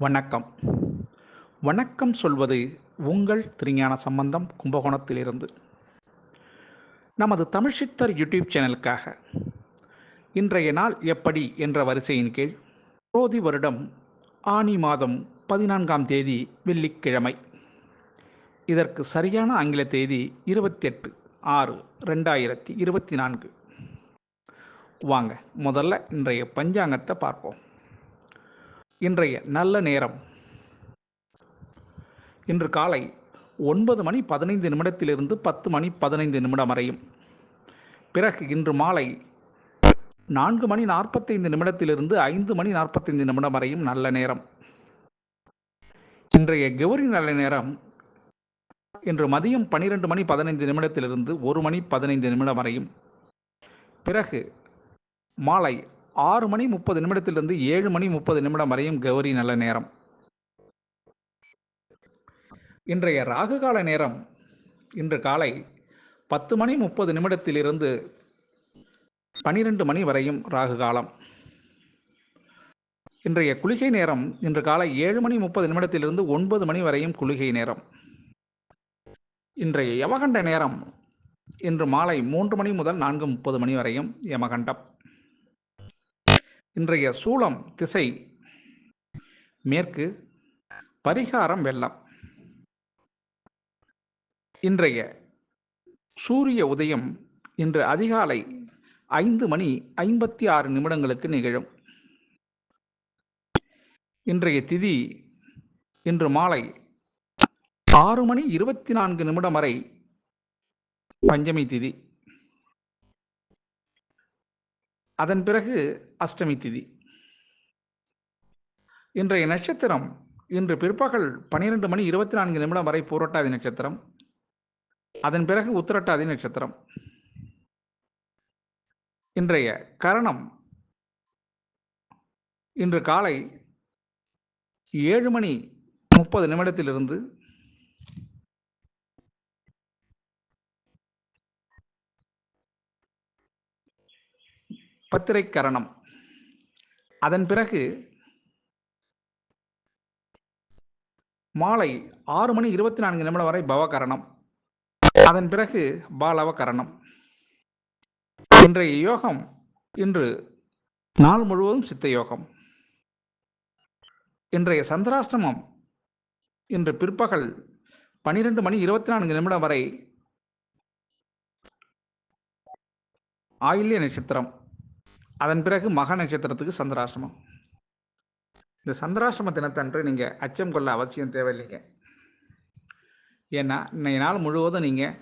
வணக்கம். வணக்கம் சொல்வது உங்கள் திருஞான சம்பந்தம் கும்பகோணத்திலிருந்து. நமது தமிழ்சித்தர் யூடியூப் சேனலுக்காக இன்றைய நாள் எப்படி என்ற வரிசையின் கீழ் குரோதி வருடம் ஆனி மாதம் 14ஆம் தேதி வெள்ளிக்கிழமை. இதற்கு சரியான ஆங்கில தேதி 28/6/2024. வாங்க முதல்ல இன்றைய பஞ்சாங்கத்தை பார்ப்போம். இன்றைய நல்ல நேரம் இன்று காலை 9:15 10:15 வரையும். பிறகு இன்று மாலை 4:45 5:45 வரையும் நல்ல நேரம். இன்றைய கௌரி நல்ல நேரம் இன்று மதியம் 12:15 1:15 வரையும். பிறகு மாலை 6:30 7:30 வரையும் கௌரி நல்ல நேரம். இன்றைய ராகுகால நேரம் இன்று காலை 10:30 12 வரையும் ராகு காலம். இன்றைய குளிகை நேரம் இன்று காலை 7:30 9 வரையும் குளிகை நேரம். இன்றைய யமகண்ட நேரம் இன்று மாலை 3 முதல் 4:30 வரையும் யமகண்டம். இன்றைய சூலம் திசை மேற்கு, பரிகாரம் வெள்ளம். இன்றைய சூரிய உதயம் இன்று அதிகாலை 5:56 நிகழும். இன்றைய திதி இன்று மாலை 6:24 வரை பஞ்சமி திதி. அதன் பிறகு அஷ்டமி திதி. இன்றைய நட்சத்திரம் இன்று பிற்பகல் 12:24 வரை பூரட்டாதி நட்சத்திரம். அதன் பிறகு உத்திரட்டாதி நட்சத்திரம். இன்றைய கரணம் இன்று காலை 7:30 பத்திரை கரணம். அதன் பிறகு மாலை 6:24 வரை பவகரணம். அதன் பிறகு பாலவ கரணம். இன்றைய யோகம் இன்று நாள் முழுவதும் சித்த யோகம். இன்றைய சந்திராஷ்டமம் இன்று பிற்பகல் 12:24 வரை ஆயில்ய நட்சத்திரம். அதன் பிறகு மக நட்சத்திரத்துக்கு சந்திராஷ்டமம். இந்த சந்திராஷ்டம தினத்தன்று நீங்கள் அச்சம் கொள்ள அவசியம் தேவையில்லைங்க. ஏன்னா இன்னைய நாள் முழுவதும் நீங்கள்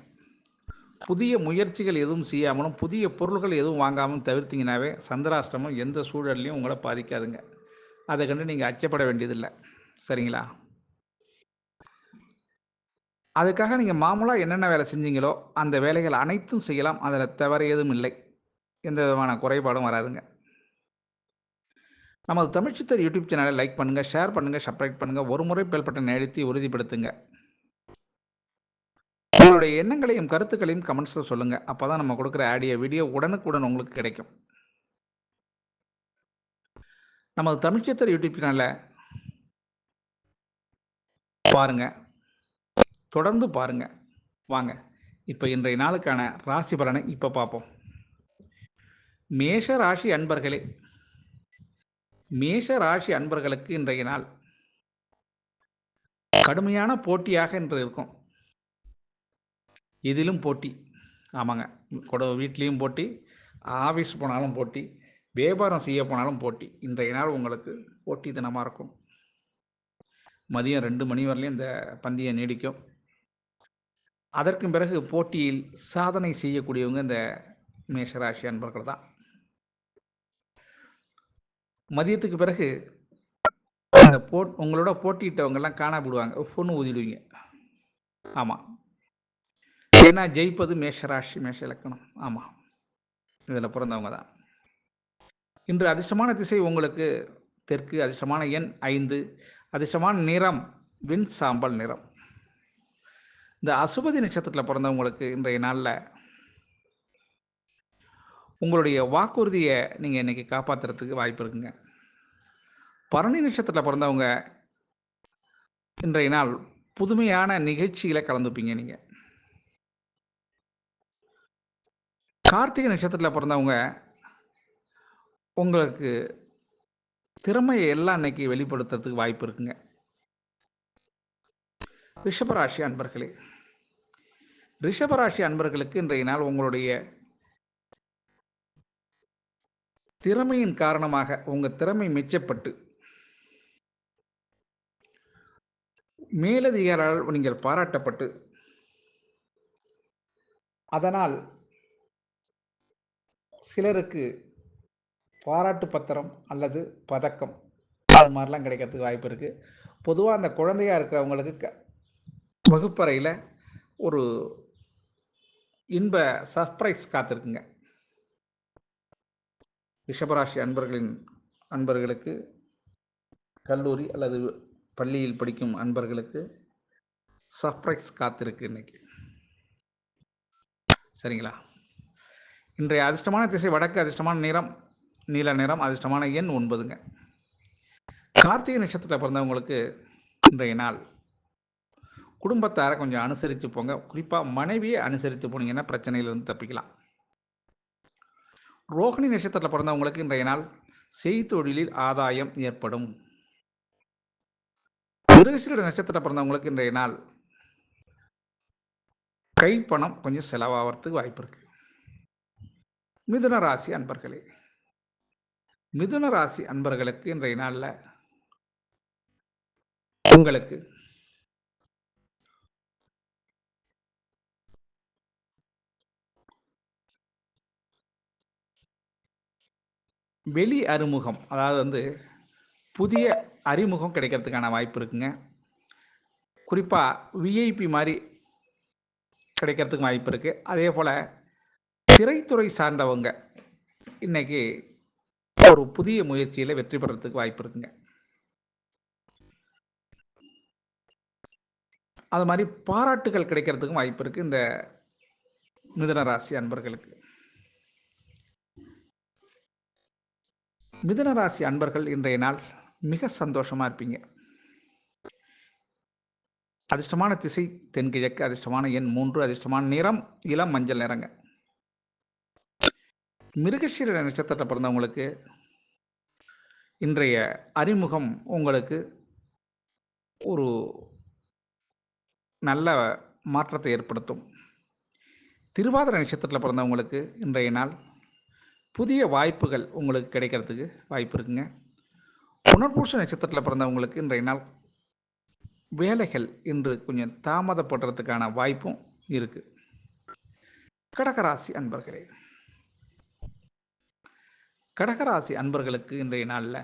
புதிய முயற்சிகள் எதுவும் செய்யாமலும் புதிய பொருள்கள் எதுவும் வாங்காமலும் தவிர்த்திங்கனாவே சந்திராஷ்டமம் எந்த சூழல்லையும் உங்களை பாதிக்காதுங்க. அதை கண்டு நீங்கள் அச்சப்பட வேண்டியதில்லை. சரிங்களா? அதுக்காக நீங்கள் மாமூலாக என்னென்ன வேலை செஞ்சீங்களோ அந்த வேலைகள் அனைத்தும் செய்யலாம். அதில் தவறு ஏதும் இல்லை. எந்த விதமான குறைபாடும் வராதுங்க. நமது தமிழ்ச்சித்தர் யூடியூப் சேனலை லைக் பண்ணுங்கள், ஷேர் பண்ணுங்கள், சப்ஸ்கிரைப் பண்ணுங்கள். ஒரு முறை பெல் பட்டனை அழுத்தி உறுதிப்படுத்துங்க. உங்களுடைய எண்ணங்களையும் கருத்துக்களையும் கமெண்ட்ஸில் சொல்லுங்கள். அப்போ தான் நம்ம கொடுக்குற ஆடியோ வீடியோ உடனுக்குடன் உங்களுக்கு கிடைக்கும். நமது தமிழ்ச்சித்தர் யூடியூப் சேனலை பாருங்கள், தொடர்ந்து பாருங்கள். வாங்க இப்போ இன்றைய நாளுக்கான ராசி பலனை இப்போ பார்ப்போம். மேஷ ராசி அன்பர்களே, மேஷ ராசி அன்பர்களுக்கு இன்றைய நாள் கடுமையான போட்டியாக இன்று இருக்கும். இதிலும் போட்டி. ஆமாங்க, வீட்லேயும் போட்டி, ஆஃபீஸ் போனாலும் போட்டி, வியாபாரம் செய்ய போனாலும் போட்டி. இன்றைய நாள் உங்களுக்கு போட்டி தினமாக இருக்கும். மதியம் 2 மணி வரலையும் இந்த பந்தயம் நீடிக்கும். அதற்கு பிறகு போட்டியில் சாதனை செய்யக்கூடியவங்க இந்த மேஷராசி அன்பர்கள் தான். மதியத்துக்கு பிறகு இந்த உங்களோட போட்டியிட்டவங்கெல்லாம் காணா போடுவாங்க, பொண்ணு ஊதிடுவீங்க. ஆமாம், ஏன்னா ஜெயிப்பது மேஷராசி, மேஷ இலக்கணம். ஆமாம், இதில் பிறந்தவங்க தான். இன்று அதிர்ஷ்டமான திசை உங்களுக்கு தெற்கு, அதிர்ஷ்டமான எண் 5, அதிர்ஷ்டமான நிறம் விண் சாம்பல் நிறம். இந்த அசுபதி நட்சத்திரத்தில் பிறந்தவங்களுக்கு இன்றைய நாளில் உங்களுடைய வாக்குறுதியை நீங்கள் இன்றைக்கி காப்பாற்றுறதுக்கு வாய்ப்பு இருக்குங்க. பரணி நட்சத்திரத்தில் பிறந்தவங்க இன்றைய நாள் புதுமையான நிகழ்ச்சியில கலந்துப்பீங்க நீங்க. கார்த்திகை நட்சத்திரத்தில பிறந்தவங்க, உங்களுக்கு திறமைய எல்லாம் இன்னைக்கு வெளிப்படுத்துறதுக்கு வாய்ப்பு இருக்குங்க. ரிஷபராசி அன்பர்களே, ரிஷபராசி அன்பர்களுக்கு இன்றைய நாள் உங்களுடைய திறமையின் காரணமாக உங்க திறமை மெச்சப்பட்டு மேலதிகாரிகளால் நீங்கள் பாராட்டப்பட்டு, அதனால் சிலருக்கு பாராட்டு பத்திரம் அல்லது பதக்கம் அது மாதிரிலாம் கிடைக்கிறதுக்கு வாய்ப்பு இருக்குது. பொதுவாக அந்த குழந்தையா இருக்கிறவங்களுக்கு வகுப்பறையில் ஒரு இன்ப சர்ப்ரைஸ் காத்திருக்குங்க. ரிஷபராசி அன்பர்களுக்கு கல்லூரி அல்லது பள்ளியில் படிக்கும் அன்பர்களுக்கு சர்ப்ரைஸ் காத்திருக்கு இன்னைக்கு. சரிங்களா? இன்றைய அதிர்ஷ்டமான திசை வடக்கு, அதிர்ஷ்டமான நிறம் நீல நிறம், அதிர்ஷ்டமான எண் 9ங்க. கார்த்திகை நட்சத்திரத்தில் பிறந்தவங்களுக்கு இன்றைய நாள் குடும்பத்தாரை கொஞ்சம் அனுசரித்து போங்க. குறிப்பாக மனைவியை அனுசரித்து போனீங்கன்னா பிரச்சனையிலிருந்து தப்பிக்கலாம். ரோகிணி நட்சத்திரத்தில் பிறந்தவங்களுக்கு இன்றைய நாள் செய்தொழிலில் ஆதாயம் ஏற்படும். மிருகசீரிட நட்சத்திரத்தில் பிறந்தவங்களுக்கு இன்றைய நாள் கைப்பணம் கொஞ்சம் செலவாகிறதுக்கு வாய்ப்பு இருக்கு. மிதுன ராசி அன்பர்களே, மிதுன ராசி அன்பர்களுக்கு இன்றைய நாளில் உங்களுக்கு வெளி அறிமுகம், அதாவது புதிய அறிமுகம் கிடைக்கிறதுக்கான வாய்ப்பு இருக்குங்க. குறிப்பாக விஐபி மாதிரி கிடைக்கிறதுக்கு வாய்ப்பு இருக்குது. அதே போல் திரைத்துறை சார்ந்தவங்க இன்னைக்கு ஒரு புதிய முயற்சியில் வெற்றி பெறறதுக்கு வாய்ப்பு இருக்குங்க. அது மாதிரி பாராட்டுகள் கிடைக்கிறதுக்கும் வாய்ப்பு இருக்குது இந்த மிதுன ராசி அன்பர்களுக்கு. மிதுன ராசி அன்பர்கள் இன்றைய நாள் மிக சந்தோஷமாக இருப்பீங்க. அதிர்ஷ்டமான திசை தென்கிழக்கு, அதிர்ஷ்டமான எண் 3, அதிர்ஷ்டமான நிறம் இளம் மஞ்சள் நிறங்க. மிருகசீரிட நட்சத்திரத்தை பிறந்தவங்களுக்கு இன்றைய அறிமுகம் உங்களுக்கு ஒரு நல்ல மாற்றத்தை ஏற்படுத்தும். திருவாதிரை நட்சத்திரத்தில் பிறந்தவங்களுக்கு இன்றைய நாள் புதிய வாய்ப்புகள் உங்களுக்கு கிடைக்கிறதுக்கு வாய்ப்பு இருக்குங்க. புனர்பூச நட்சத்திரத்தில் பிறந்தவங்களுக்கு இன்றைய நாள் வேலைகள் இன்று கொஞ்சம் தாமதப்படுறதுக்கான வாய்ப்பும் இருக்கு. கடகராசி அன்பர்களே, கடகராசி அன்பர்களுக்கு இன்றைய நாளில்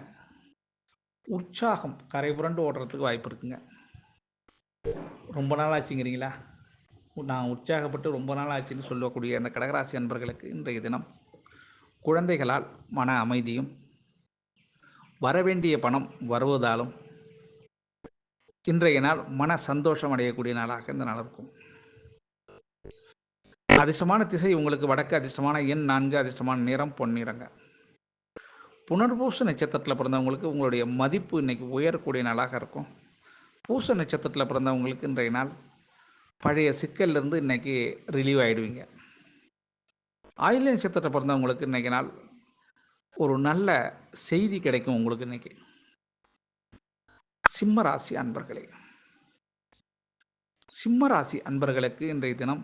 உற்சாகம் கரை புரண்டு ஓடுறதுக்கு வாய்ப்பு இருக்குங்க. ரொம்ப நாள் ஆச்சுங்கிறீங்களா? நான் உற்சாகப்பட்டு ரொம்ப நாள் ஆச்சுன்னு சொல்லக்கூடிய அந்த கடகராசி அன்பர்களுக்கு இன்றைய தினம் குழந்தைகளால் மன அமைதியும் வரவேண்டிய பணம் வருவதாலும் இன்றைய நாள் மன சந்தோஷம் அடையக்கூடிய நாளாக இந்த நாள் இருக்கும். அதிர்ஷ்டமான திசை உங்களுக்கு வடக்கு, அதிர்ஷ்டமான எண் 4, அதிர்ஷ்டமான நிறம் பொன்னிறங்க. புனர்பூச நட்சத்திரத்தில் பிறந்தவங்களுக்கு உங்களுடைய மதிப்பு இன்னைக்கு உயரக்கூடிய நாளாக இருக்கும். பூச நட்சத்திரத்தில் பிறந்தவங்களுக்கு இன்றைய நாள் பழைய சிக்கல்லிருந்து இன்னைக்கு ரிலீவ் ஆகிடுவீங்க. ஆயில்ய நட்சத்திரத்தில் பிறந்தவங்களுக்கு இன்றைக்கி நாள் ஒரு நல்ல செய்தி கிடைக்கும் உங்களுக்கு இன்னைக்கு. சிம்மராசி அன்பர்களே, சிம்மராசி அன்பர்களுக்கு இன்றைய தினம்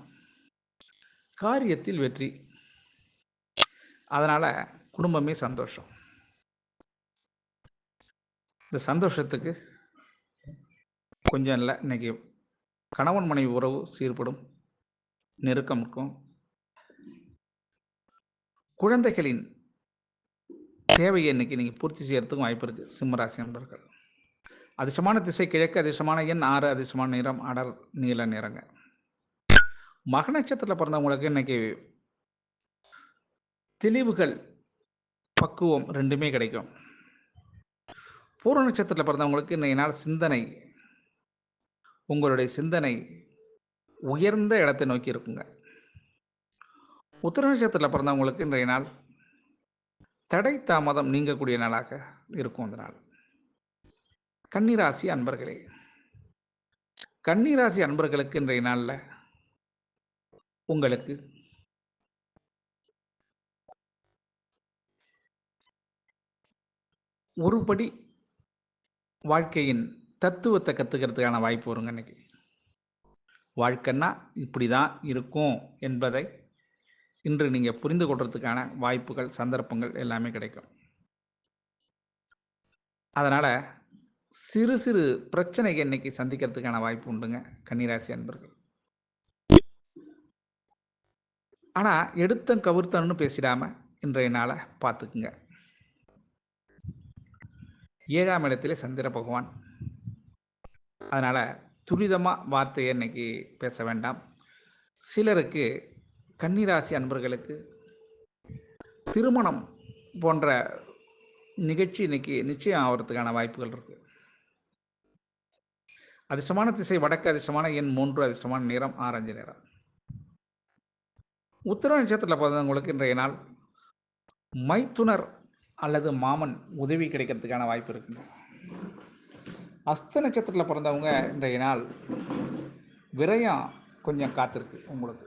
காரியத்தில் வெற்றி, அதனால் குடும்பமே சந்தோஷம். இந்த சந்தோஷத்துக்கு கொஞ்சம் இல்லை, இன்னைக்கு கணவன் மனைவி உறவு சீர்படும், நெருக்கம் இருக்கும். குழந்தைகளின் தேவையை இன்னைக்கு நீங்கள் பூர்த்தி செய்யறதுக்கும் வாய்ப்பு இருக்குது சிம்மராசி அன்பர்கள். அதிர்ஷ்டமான திசை கிழக்கு, அதிர்ஷ்டமான எண் 6, அதிர்ஷ்டமான நிறம் அடர் நீல நிறங்க. மக நட்சத்திரத்தில் பிறந்தவங்களுக்கு இன்னைக்கு தெளிவுகள் பக்குவம் ரெண்டுமே கிடைக்கும். பூர்வ நட்சத்திரத்தில் பிறந்தவங்களுக்கு இன்றைய நாள் சிந்தனை, உங்களுடைய சிந்தனை உயர்ந்த இடத்தை நோக்கி இருக்குங்க. உத்திர நட்சத்திரத்தில் பிறந்தவங்களுக்கு இன்றைய நாள் தடை தாமதம் நீங்கக்கூடிய நாளாக இருக்கும் இந்த நாள். கன்னிராசி அன்பர்களே, கன்னிராசி அன்பர்களுக்கு இன்றைய நாளில் உங்களுக்கு ஒருபடி வாழ்க்கையின் தத்துவத்தை கற்றுக்கிறதுக்கான வாய்ப்பு வருங்க. இன்னைக்கு வாழ்க்கைன்னா இப்படி தான் இருக்கும் என்பதை இன்று நீங்கள் புரிந்து கொள்றதுக்கான வாய்ப்புகள், சந்தர்ப்பங்கள் எல்லாமே கிடைக்கும். அதனால் சிறு சிறு பிரச்சனைகள் இன்னைக்கு சந்திக்கிறதுக்கான வாய்ப்பு உண்டுங்க கன்னிராசி அன்பர்கள். ஆனால் எடுத்தம் கவுர்த்தன்னு பேசிடாமல் இன்றைய நாளை பார்த்துக்குங்க. 7ஆம் இடத்திலே சந்திர பகவான். அதனால் துரிதமாக வார்த்தையை இன்னைக்கு பேச வேண்டாம். சிலருக்கு கன்னிராசி அன்பர்களுக்கு திருமணம் போன்ற நிகழ்ச்சி இன்னைக்கு நிச்சயம் ஆகிறதுக்கான வாய்ப்புகள் இருக்குது. அதிர்ஷ்டமான திசை வடக்கு, அதிர்ஷ்டமான எண் 3, அதிர்ஷ்டமான நிறம் ஆரஞ்சு நிறம். உத்திர நட்சத்திரத்தில் பிறந்தவங்களுக்கு இன்றைய நாள் மைத்துனர் அல்லது மாமன் உதவி கிடைக்கிறதுக்கான வாய்ப்பு இருக்குங்க. அஸ்த நட்சத்திரத்தில் பிறந்தவங்க இன்றைய நாள் விரயம் கொஞ்சம் காத்திருக்கு உங்களுக்கு,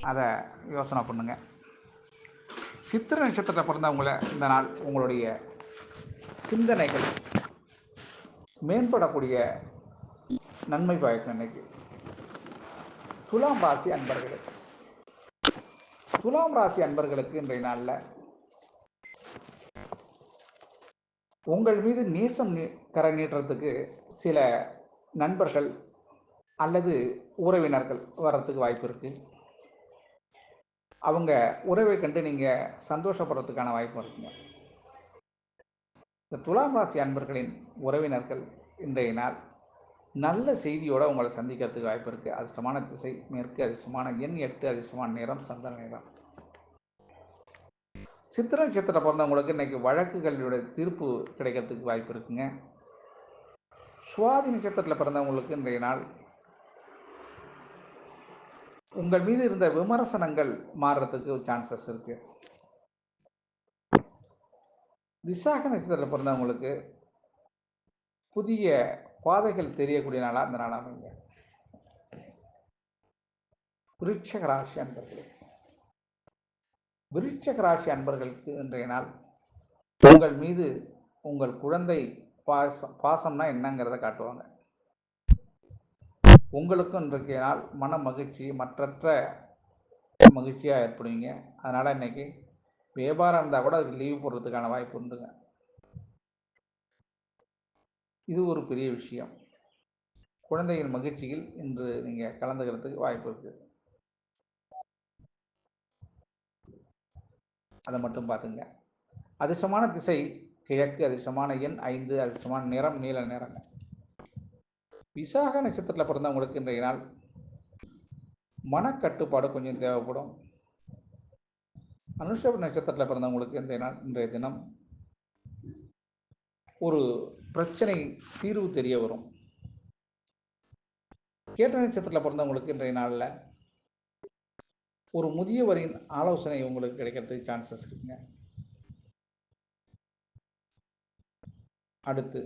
அதை யோசனை பண்ணுங்க. சித்திர நட்சத்திரத்தில் பிறந்தவங்கள இந்த நாள் உங்களுடைய சிந்தனைகள் மேம்படக்கூடிய நன்மை பயக்கும். இன்னைக்கு துலாம் ராசி அன்பர்களுக்கு இன்றைய நாளில் உங்கள் மீது நேசம் கரை நீட்டுறதுக்கு சில நண்பர்கள் அல்லது உறவினர்கள் வர்றதுக்கு வாய்ப்பு இருக்குது. அவங்க உறவை கண்டு நீங்கள் சந்தோஷப்படுறதுக்கான வாய்ப்பு இருக்குங்க. இந்த துலாம் ராசி அன்பர்களின் உறவினர்கள் இன்றைய நாள் நல்ல செய்தியோடு உங்களை சந்திக்கிறதுக்கு வாய்ப்பு இருக்குது. அதிர்ஷ்டமான திசை மேற்கு, அதிர்ஷ்டமான எண் 8, அதிர்ஷ்டமான நிறம் சந்தன நிறம். சித்திர நட்சத்திரத்தில் பிறந்தவங்களுக்கு இன்றைக்கி வழக்குகளுடைய தீர்ப்பு கிடைக்கிறதுக்கு வாய்ப்பு இருக்குங்க. சுவாதி நட்சத்திரத்தில் பிறந்தவங்களுக்கு இன்றைய நாள் உங்கள் மீது இருந்த விமர்சனங்கள் மாறுறதுக்கு சான்சஸ் இருக்கு. விசாக நட்சத்திரத்தில் பிறந்தவங்களுக்கு புதிய பாதைகள் தெரியக்கூடிய நாளாக இந்த நாள் அமைங்க. விருட்சக ராசி அன்பர்களுக்கு இன்றைய நாள் உங்கள் மீது உங்கள் குழந்தை பாசம்னா என்னங்கிறத காட்டுவாங்க. உங்களுக்கும் இன்றைய நாள் மன மகிழ்ச்சி மற்றற்ற மகிழ்ச்சியாக ஏற்படுவீங்க. அதனால் இன்றைக்கி வியாபாரம் இருந்தால் கூட அதுக்கு லீவ் போடுறதுக்கான வாய்ப்பு உண்டுங்க. இது ஒரு பெரிய விஷயம். குழந்தையின் மகிழ்ச்சியில் இன்று நீங்கள் கலந்துக்கிறதுக்கு வாய்ப்பு இருக்குது. அதை மட்டும் பார்த்துங்க. அதிர்ஷ்டமான திசை கிழக்கு, அதிர்ஷ்டமான எண் 5, அதிர்ஷ்டமான நிறம் நீல நிறங்க. விசாக நட்சத்திரத்தில் பிறந்தவங்களுக்கு இன்றைய நாள் மனக்கட்டுப்பாடு கொஞ்சம் தேவைப்படும். அனுஷப நட்சத்திரத்தில் பிறந்தவங்களுக்கு இன்றைய தினம் ஒரு பிரச்சனை தீர்வு தெரிய வரும். கேட்ட நட்சத்திரத்தில் பிறந்தவங்களுக்கு இன்றைய நாளில் ஒரு முதியவரின் ஆலோசனை உங்களுக்கு கிடைக்கிறதுக்கு சான்சஸ் இருக்குங்க. அடுத்து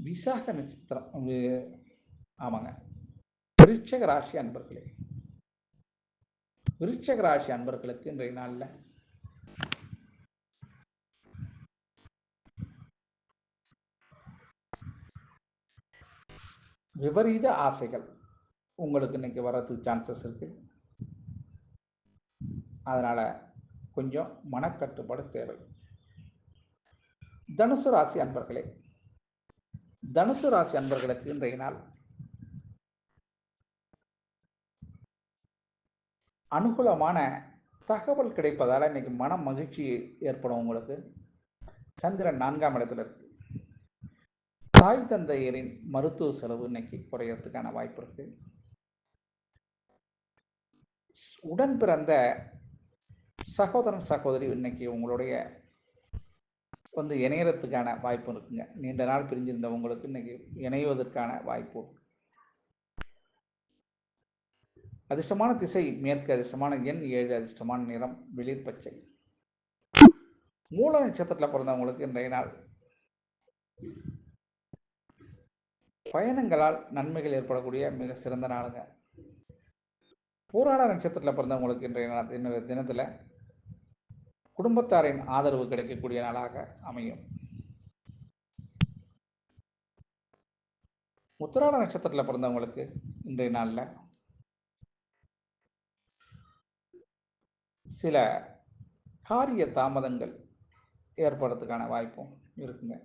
விசாக நட்சத்திரம், ஆமாங்க, விருட்சக ராசி அன்பர்களுக்கு இன்றைய நாளில் விபரீத ஆசைகள் உங்களுக்கு இன்னைக்கு வர்றதுக்கு சான்சஸ் இருக்கு. அதனால கொஞ்சம் மனக்கட்டுப்பாடு தேவை. தனுசு ராசி அன்பர்களுக்கு இன்றைய நாள் அனுகூலமான தகவல் கிடைப்பதால் இன்னைக்கு மன மகிழ்ச்சி ஏற்படும் உங்களுக்கு. சந்திரன் 4ஆம் இடத்துல இருக்கு. தாய் தந்தையரின் மருத்துவ செலவு இன்னைக்கு குறையறதுக்கான வாய்ப்பு இருக்கு. உடன் பிறந்த சகோதரன் சகோதரி இன்னைக்கு உங்களுடைய இணையறதுக்கான வாய்ப்பு இருக்குங்க. நீண்ட நாள் பிரிஞ்சிருந்தவங்களுக்கு இன்னைக்கு இணைவதற்கான வாய்ப்பு. அதிர்ஷ்டமான திசை மேற்கு, அதிர்ஷ்டமான எண் 7, அதிர்ஷ்டமான நிறம் வெளிர் பச்சை. மூல நட்சத்திரத்தில் பிறந்தவங்களுக்கு இன்றைய நாள் பயணங்களால் நன்மைகள் ஏற்படக்கூடிய மிக சிறந்த நாளுங்க. பூராட நட்சத்திரத்தில் பிறந்தவங்களுக்கு இன்றைய தினத்தில் குடும்பத்தாரின் ஆதரவு கிடைக்கக்கூடிய நாளாக அமையும். உத்திராட நட்சத்திரத்தில் பிறந்தவங்களுக்கு இன்றைய நாளில் சில காரிய தாமதங்கள் ஏற்படுறதுக்கான வாய்ப்பும் இருக்குங்க.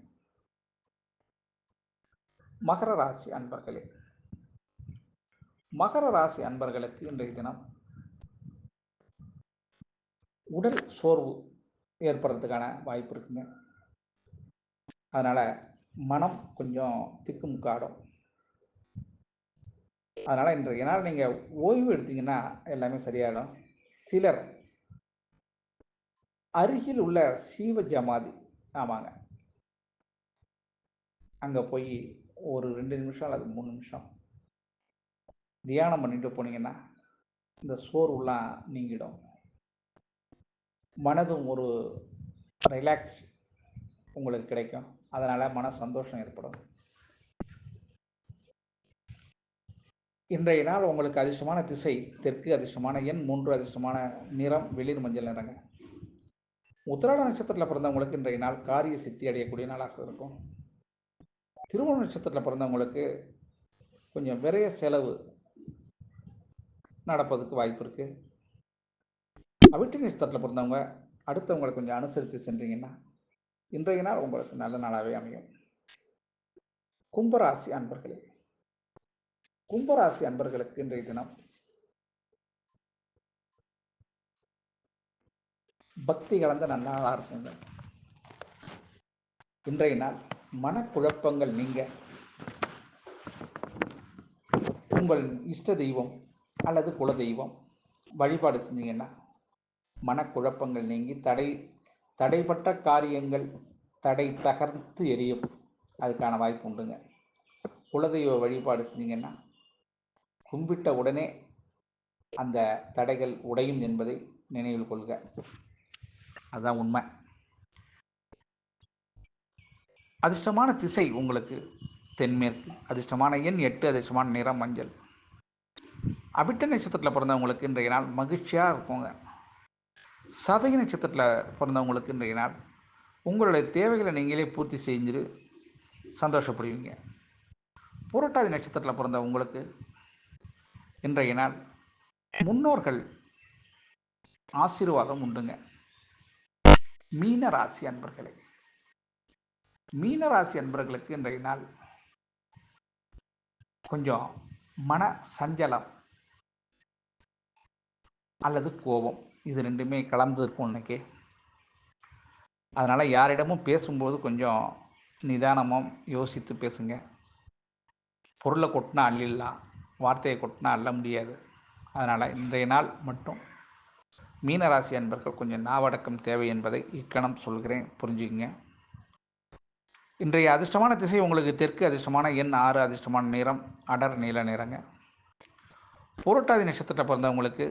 மகர ராசி அன்பர்களே, மகர ராசி அன்பர்களுக்கு இன்றைய தினம் உடல் சோர்வு ஏற்படுறதுக்கான வாய்ப்பு இருக்குங்க. அதனால் மனம் கொஞ்சம் திக்குமுக்காடும். அதனால் இன்றைய நாள் நீங்கள் ஓய்வு எடுத்தீங்கன்னா எல்லாமே சரியாயிடும். சிலர் அருகில் உள்ள சீவ ஜமாதி, ஆமாங்க, அங்கே போய் ஒரு 2 நிமிஷம் அல்லது 3 நிமிஷம் தியானம் பண்ணிட்டு போனீங்கன்னா இந்த சோர்வுலாம் நீங்கிடும். மனதும் ஒரு ரிலாக்ஸ் உங்களுக்கு கிடைக்கும். அதனால் மன சந்தோஷம் ஏற்படும். இன்றைய நாள் உங்களுக்கு அதிர்ஷ்டமான திசை தெற்கு, அதிர்ஷ்டமான எண் 3, அதிர்ஷ்டமான நிறம் வெளிர் மஞ்சள் நிறங்க. உத்திராட நட்சத்திரத்தில் பிறந்தவங்களுக்கு இன்றைய நாள் காரிய சித்தி அடையக்கூடிய நாளாக இருக்கும். திருவோண நட்சத்திரத்தில் பிறந்தவங்களுக்கு கொஞ்சம் விரைய செலவு நடப்பதுக்கு வாய்ப்பு இருக்குது. அவிட்ட நட்சத்திரத்தில் பிறந்தவங்க அடுத்தவங்களை கொஞ்சம் அனுசரித்து சென்றீங்கன்னா இன்றைய நாள் உங்களுக்கு நல்ல நாளாகவே அமையும். கும்பராசி அன்பர்களே, கும்பராசி அன்பர்களுக்கு இன்றைய தினம் பக்தி கலந்த நன்னாளாக இருக்குங்க. இன்றைய நாள் மனக்குழப்பங்கள் நீங்க உங்கள் இஷ்ட தெய்வம் அல்லது குல தெய்வம் வழிபாடு செஞ்சீங்கன்னா மனக்குழப்பங்கள் நீங்கி தடைப்பட்ட காரியங்கள் தடை தகர்த்து எரியும். அதுக்கான வாய்ப்பு உண்டுங்க. குலதெய்வ வழிபாடு செஞ்சீங்கன்னா கும்பிட்ட உடனே அந்த தடைகள் உடையும் என்பதை நினைவில் கொள்க. அதுதான் உண்மை. அதிர்ஷ்டமான திசை உங்களுக்கு தென்மேற்கு, அதிர்ஷ்டமான எண் 8, அதிர்ஷ்டமான நிறம் மஞ்சள். அவிட்ட நட்சத்திரத்தில் பிறந்தவங்களுக்கு இன்றைய நாள் மகிழ்ச்சியாக இருக்குங்க. சதய நட்சத்திரத்தில் பிறந்தவங்களுக்கு இன்றைய நாள் உங்களுடைய தேவைகளை நீங்களே பூர்த்தி செஞ்சு சந்தோஷப்படுவீங்க. புரட்டாதி நட்சத்திரத்தில் பிறந்த உங்களுக்கு இன்றைய நாள் முன்னோர்கள் ஆசீர்வாதம் உண்டுங்க. மீன ராசி அன்பர்களே, மீன ராசி அன்பர்களுக்கு இன்றைய நாள் கொஞ்சம் மன சஞ்சலம் அல்லது கோபம், இது ரெண்டுமே கலந்து இருக்கும் இன்னைக்கு. அதனால் யாரிடமும் பேசும்போது கொஞ்சம் நிதானமும் யோசித்து பேசுங்க. பொருளை கொட்டினா அள்ளிடலாம், வார்த்தையை கொட்டினா அள்ள முடியாது. அதனால் இன்றைய நாள் மட்டும் மீனராசி அன்பர்கள் கொஞ்சம் நாவடக்கம் தேவை என்பதை இக்கணம் சொல்கிறேன், புரிஞ்சுக்குங்க. இன்றைய அதிர்ஷ்டமான திசை உங்களுக்கு தெற்கு, அதிர்ஷ்டமான எண் 6, அதிர்ஷ்டமான நிறம் அடர் நீல நிறங்க. புரட்டாதி நட்சத்திரத்தில் பிறந்தவங்களுக்கு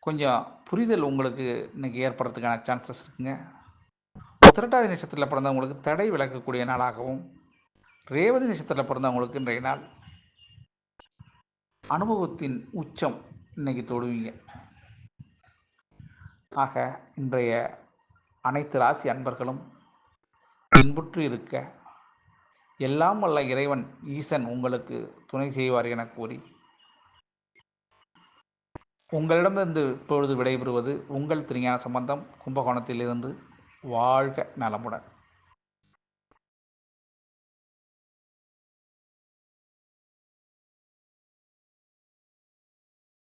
கொஞ்சம் புரிதல் உங்களுக்கு இன்றைக்கி ஏற்படுறதுக்கான சான்சஸ் இருக்குங்க. உத்திரட்டாதி நட்சத்திரத்தில் பிறந்தவங்களுக்கு தடை விலக்கக்கூடிய நாளாகவும், ரேவதி நட்சத்திரத்தில் பிறந்தவங்களுக்கு இன்றைய நாள் அனுபவத்தின் உச்சம் இன்னைக்கு தொடுவீங்க. ஆக இன்றைய அனைத்து ராசி அன்பர்களும் இன்புற்று இருக்க எல்லாம் வல்ல இறைவன் ஈசன் உங்களுக்கு துணை செய்வார் என கூறி உங்களிடமிருந்து இப்பொழுது விடைபெறுவது உங்கள் திருஞான சம்பந்தம், கும்பகோணத்திலிருந்து. வாழ்க நலமுடன்.